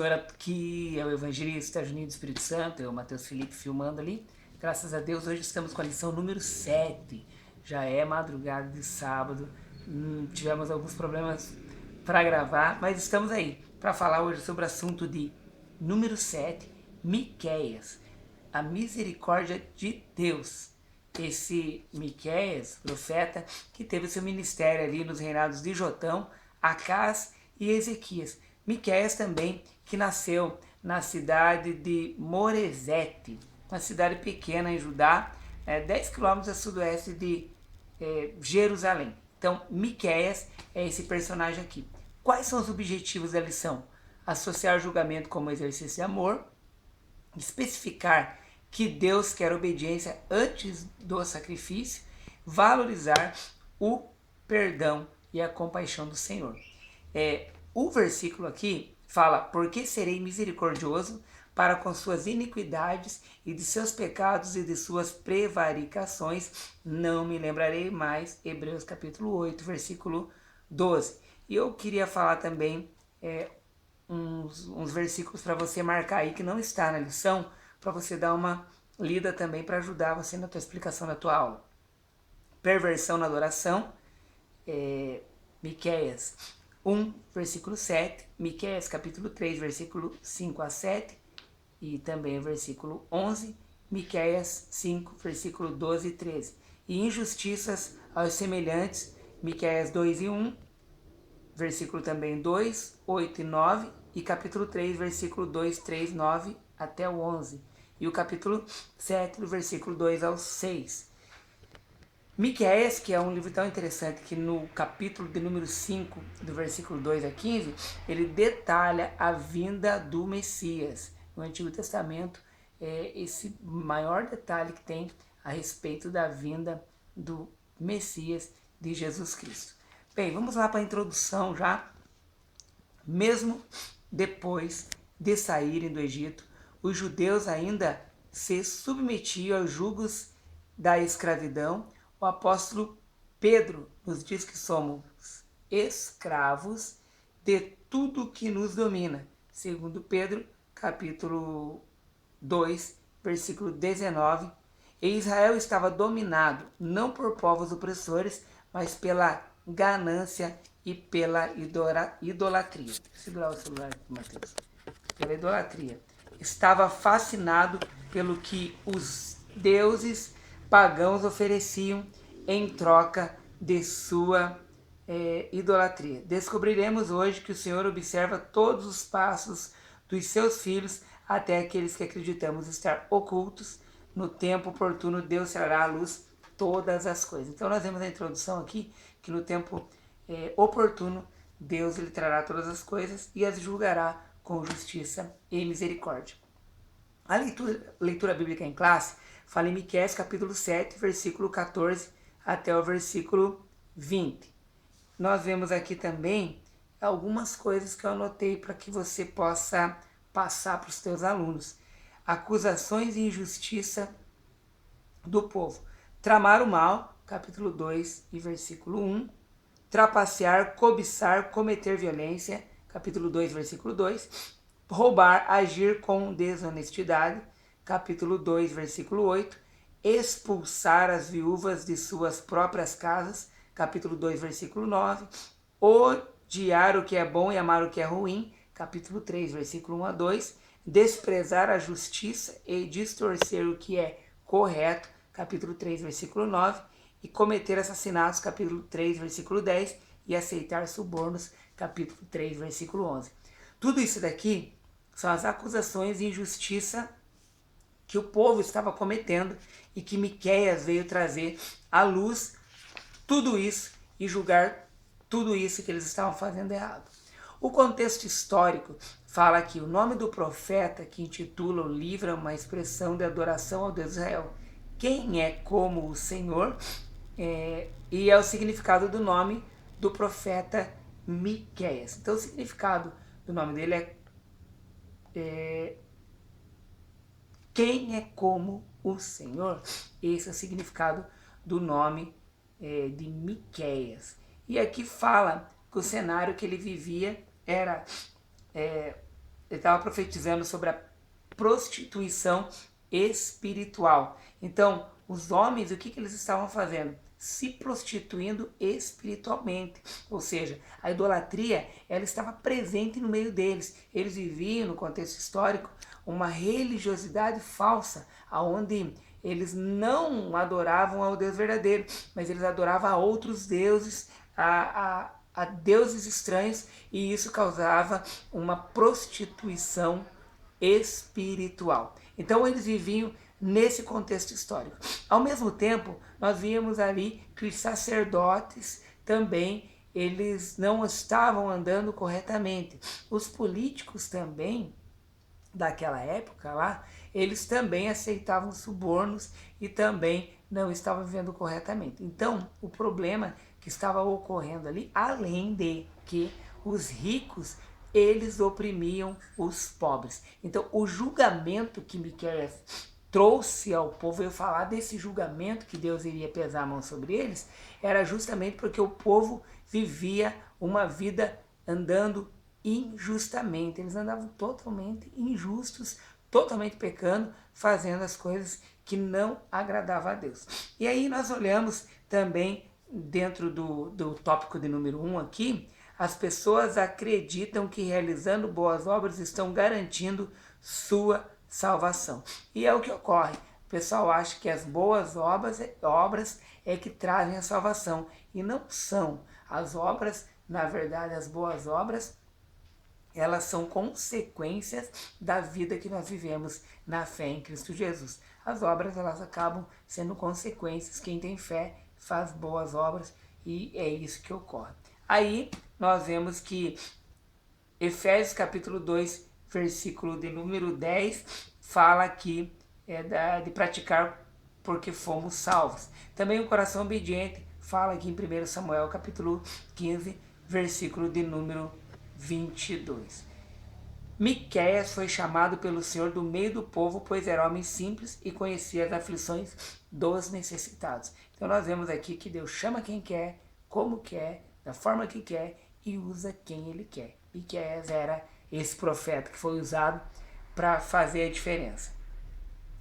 Aqui é o evangelista Juninho do Espírito Santo, eu, Matheus Felipe, filmando ali. Graças a Deus, hoje estamos com a lição número 7. Já é madrugada de sábado, tivemos alguns problemas para gravar, mas estamos aí para falar hoje sobre o assunto de número 7, Miqueias, a misericórdia de Deus. Esse Miqueias, profeta, que teve seu ministério ali nos reinados de Jotão, Acás e Ezequias. Miqueias também, que nasceu na cidade de Moresete, uma cidade pequena em Judá, 10 quilômetros a sudoeste de Jerusalém. Então, Miqueias é esse personagem aqui. Quais são os objetivos da lição? Associar julgamento como exercício de amor, especificar que Deus quer obediência antes do sacrifício, valorizar o perdão e a compaixão do Senhor. O versículo aqui fala: porque serei misericordioso para com suas iniquidades e de seus pecados e de suas prevaricações não me lembrarei mais. Hebreus capítulo 8, versículo 12. E eu queria falar também uns versículos para você marcar aí que não está na lição, para você dar uma lida também para ajudar você na tua explicação da tua aula. Perversão na adoração, Miqueias 1, versículo 7, Miqueias capítulo 3, versículo 5 a 7 e também o versículo 11, Miqueias 5, versículo 12 e 13. E injustiças aos semelhantes, Miqueias 2 e 1, versículo também 2, 8 e 9, e capítulo 3, versículo 2, 3, 9 até o 11. E o capítulo 7, do versículo 2 ao 6. Miqueias, que é um livro tão interessante que no capítulo de número 5, do versículo 2 a 15, ele detalha a vinda do Messias. No Antigo Testamento, é esse maior detalhe que tem a respeito da vinda do Messias, de Jesus Cristo. Bem, vamos lá para a introdução já. Mesmo depois de saírem do Egito, os judeus ainda se submetiam aos jugos da escravidão. O apóstolo Pedro nos diz que somos escravos de tudo que nos domina. Segundo Pedro, capítulo 2, versículo 19. E Israel estava dominado não por povos opressores, mas pela ganância e pela idolatria. Segurar o celular aqui, Matheus. Pela idolatria. Estava fascinado pelo que os deuses pagãos ofereciam em troca de sua idolatria. Descobriremos hoje que o Senhor observa todos os passos dos seus filhos, até aqueles que acreditamos estar ocultos. No tempo oportuno, Deus trará à luz todas as coisas. Então nós vemos a introdução aqui, que no tempo oportuno, Deus ele trará todas as coisas e as julgará com justiça e misericórdia. A leitura bíblica em classe fala em Miqueias capítulo 7, versículo 14 até o versículo 20. Nós vemos aqui também algumas coisas que eu anotei para que você possa passar para os teus alunos. Acusações e injustiça do povo. Tramar o mal, capítulo 2 e versículo 1. Trapacear, cobiçar, cometer violência, capítulo 2, versículo 2. Roubar, agir com desonestidade, capítulo 2, versículo 8. Expulsar as viúvas de suas próprias casas, capítulo 2, versículo 9. Odiar o que é bom e amar o que é ruim, capítulo 3, versículo 1 a 2. Desprezar a justiça e distorcer o que é correto, capítulo 3, versículo 9. E cometer assassinatos, capítulo 3, versículo 10. E aceitar subornos, capítulo 3, versículo 11. Tudo isso daqui são as acusações de injustiça que o povo estava cometendo e que Miqueias veio trazer à luz tudo isso e julgar tudo isso que eles estavam fazendo errado. O contexto histórico fala que o nome do profeta que intitula o livro é uma expressão de adoração ao Deus de Israel. Quem é como o Senhor? E é o significado do nome do profeta Miqueias. Então o significado do nome dele é quem é como o Senhor? Esse é o significado do nome de Miqueias. E aqui fala que o cenário que ele vivia era ele estava profetizando sobre a prostituição espiritual. Então, os homens, o que eles estavam fazendo? Se prostituindo espiritualmente. Ou seja, a idolatria, ela estava presente no meio deles. Eles viviam, no contexto histórico, uma religiosidade falsa, onde eles não adoravam ao Deus verdadeiro, mas eles adoravam a outros deuses, a deuses estranhos, e isso causava uma prostituição espiritual. Então eles viviam nesse contexto histórico. Ao mesmo tempo, nós víamos ali que os sacerdotes também eles não estavam andando corretamente. Os políticos também daquela época lá, eles também aceitavam subornos e também não estavam vivendo corretamente. Então, o problema que estava ocorrendo ali, além de que os ricos eles oprimiam os pobres. Então, o julgamento que Miqueias trouxe ao povo, eu falar desse julgamento que Deus iria pesar a mão sobre eles, era justamente porque o povo vivia uma vida andando injustamente. Eles andavam totalmente injustos, totalmente pecando, fazendo as coisas que não agradavam a Deus. E aí nós olhamos também, dentro do tópico de número 1 aqui, as pessoas acreditam que realizando boas obras estão garantindo sua salvação. E é o que ocorre. O pessoal acha que as boas obras é que trazem a salvação. E não são. As obras, na verdade, as boas obras, elas são consequências da vida que nós vivemos na fé em Cristo Jesus. As obras, elas acabam sendo consequências. Quem tem fé faz boas obras e é isso que ocorre. Aí nós vemos que Efésios capítulo 2, versículo de número 10, fala aqui de praticar porque fomos salvos. Também o coração obediente fala aqui em 1 Samuel capítulo 15, versículo de número 22. Miqueias foi chamado pelo Senhor do meio do povo, pois era homem simples e conhecia as aflições dos necessitados. Então nós vemos aqui que Deus chama quem quer, como quer, da forma que quer e usa quem ele quer. Miqueias era esse profeta que foi usado para fazer a diferença.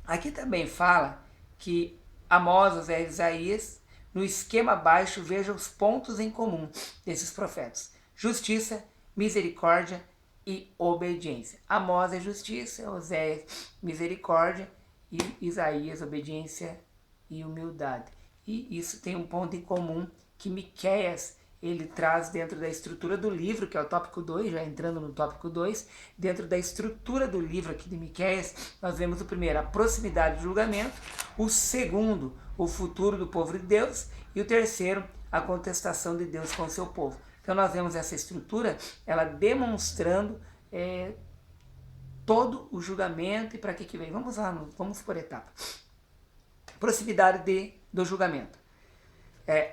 Aqui também fala que Amós e Isaías, no esquema abaixo, veja os pontos em comum desses profetas: justiça, misericórdia e obediência. Amós é justiça, Oséias misericórdia e Isaías obediência e humildade. E isso tem um ponto em comum que Miqueias ele traz dentro da estrutura do livro, que é o tópico 2, já entrando no tópico 2, dentro da estrutura do livro aqui de Miqueias, nós vemos o primeiro, a proximidade do julgamento, o segundo, o futuro do povo de Deus, e o terceiro, a contestação de Deus com o seu povo. Então nós vemos essa estrutura, ela demonstrando todo o julgamento e para que vem. Vamos lá, vamos por etapas. Proximidade do julgamento.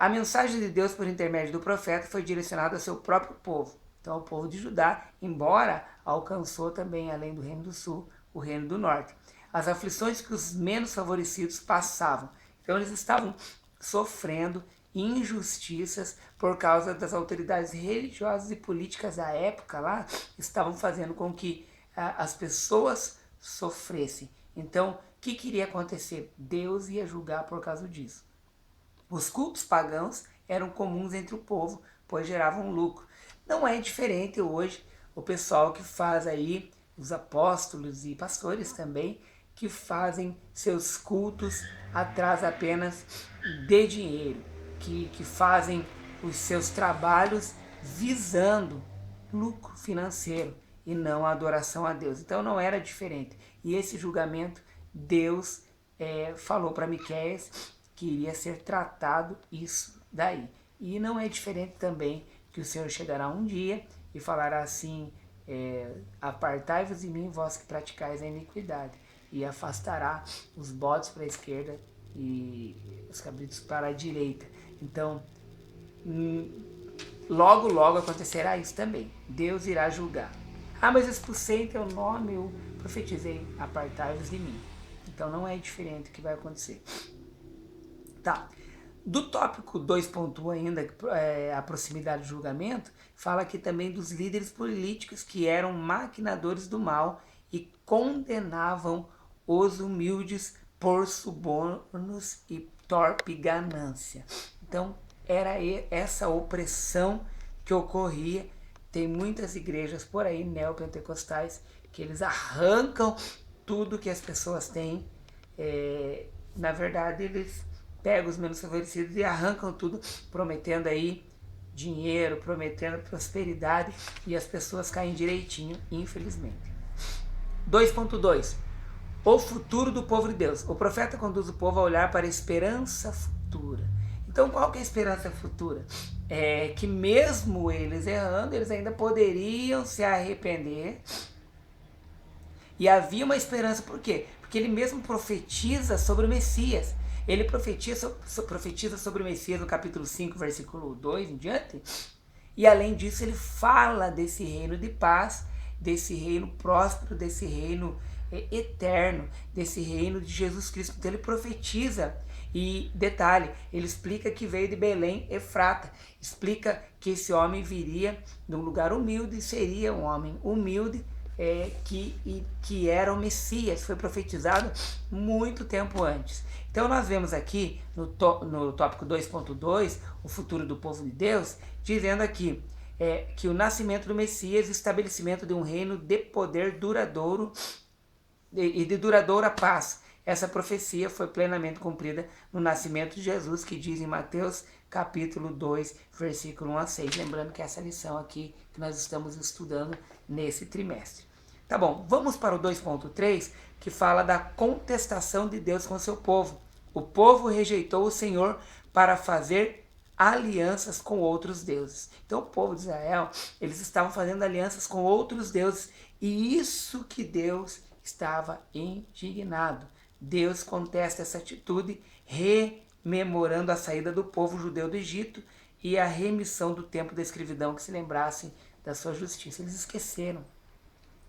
A mensagem de Deus por intermédio do profeta foi direcionada ao seu próprio povo. Então, o povo de Judá, embora alcançou também, além do Reino do Sul, o Reino do Norte. As aflições que os menos favorecidos passavam. Então, eles estavam sofrendo injustiças por causa das autoridades religiosas e políticas da época lá, estavam fazendo com que as pessoas sofressem. Então, o que iria acontecer? Deus ia julgar por causa disso. Os cultos pagãos eram comuns entre o povo, pois geravam lucro. Não é diferente hoje o pessoal que faz aí, os apóstolos e pastores também, que fazem seus cultos atrás apenas de dinheiro, que fazem os seus trabalhos visando lucro financeiro e não a adoração a Deus. Então não era diferente. E esse julgamento, Deus falou para Miqueias que iria ser tratado isso daí. E não é diferente também que o Senhor chegará um dia e falará assim, apartai-vos de mim, vós que praticais a iniquidade, e afastará os bodes para a esquerda e os cabritos para a direita. Então, logo, logo acontecerá isso também. Deus irá julgar. Mas eu expulsei em teu nome, eu profetizei, apartai-vos de mim. Então não é diferente o que vai acontecer. Tá. Do tópico 2.1 ainda, a proximidade do julgamento, fala aqui também dos líderes políticos que eram maquinadores do mal e condenavam os humildes por subornos e torpe ganância. Então, era essa opressão que ocorria. Tem muitas igrejas por aí, neopentecostais, que eles arrancam tudo que as pessoas têm. Na verdade, eles pegam os menos favorecidos e arrancam tudo, prometendo aí dinheiro, prometendo prosperidade, e as pessoas caem direitinho, infelizmente. 2.2. O futuro do povo de Deus. O profeta conduz o povo a olhar para a esperança futura. Então, qual que é a esperança futura? É que mesmo eles errando, eles ainda poderiam se arrepender. E havia uma esperança, por quê? Porque ele mesmo profetiza sobre o Messias. Ele profetiza sobre o Messias no capítulo 5, versículo 2 em diante. E além disso, ele fala desse reino de paz, desse reino próspero, desse reino eterno, desse reino de Jesus Cristo. Então ele profetiza. E detalhe, ele explica que veio de Belém, Efrata. Explica que esse homem viria de um lugar humilde e seria um homem humilde, que era o Messias. Foi profetizado muito tempo antes. Então nós vemos aqui no tópico 2.2, o futuro do povo de Deus, dizendo aqui que o nascimento do Messias, o estabelecimento de um reino de poder duradouro e de duradoura paz. Essa profecia foi plenamente cumprida no nascimento de Jesus, que diz em Mateus capítulo 2, versículo 1 a 6. Lembrando que essa lição aqui que nós estamos estudando nesse trimestre. Tá bom, vamos para o 2.3, que fala da contestação de Deus com seu povo. O povo rejeitou o Senhor para fazer alianças com outros deuses. Então o povo de Israel, eles estavam fazendo alianças com outros deuses, e isso que Deus estava indignado. Deus contesta essa atitude, rememorando a saída do povo judeu do Egito e a remissão do tempo da escravidão, que se lembrassem da sua justiça. Eles esqueceram.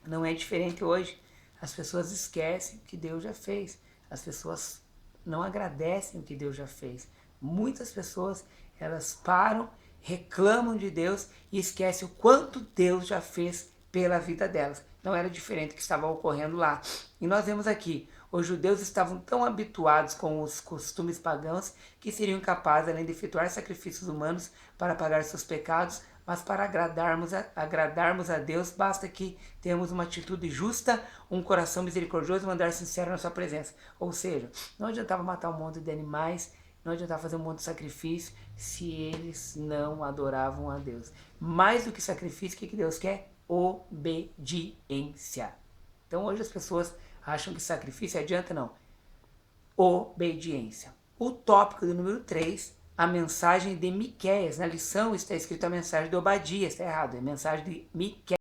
Não é diferente hoje. As pessoas esquecem o que Deus já fez. As pessoas não agradecem o que Deus já fez. Muitas pessoas, elas param, reclamam de Deus e esquecem o quanto Deus já fez pela vida delas. Não era diferente o que estava ocorrendo lá. E nós vemos aqui, os judeus estavam tão habituados com os costumes pagãos que seriam incapazes, além de efetuar sacrifícios humanos para pagar seus pecados, mas para agradarmos a Deus, basta que tenhamos uma atitude justa, um coração misericordioso e um andar sincero na sua presença. Ou seja, não adiantava matar um monte de animais, não adiantava fazer um monte de sacrifício se eles não adoravam a Deus. Mais do que sacrifício, o que Deus quer? Obediência. Então hoje as pessoas acham que sacrifício adianta, não. Obediência. O tópico do número 3, a mensagem de Miqueias. Na lição está escrito a mensagem de Obadias, está errado, é a mensagem de Miqueias.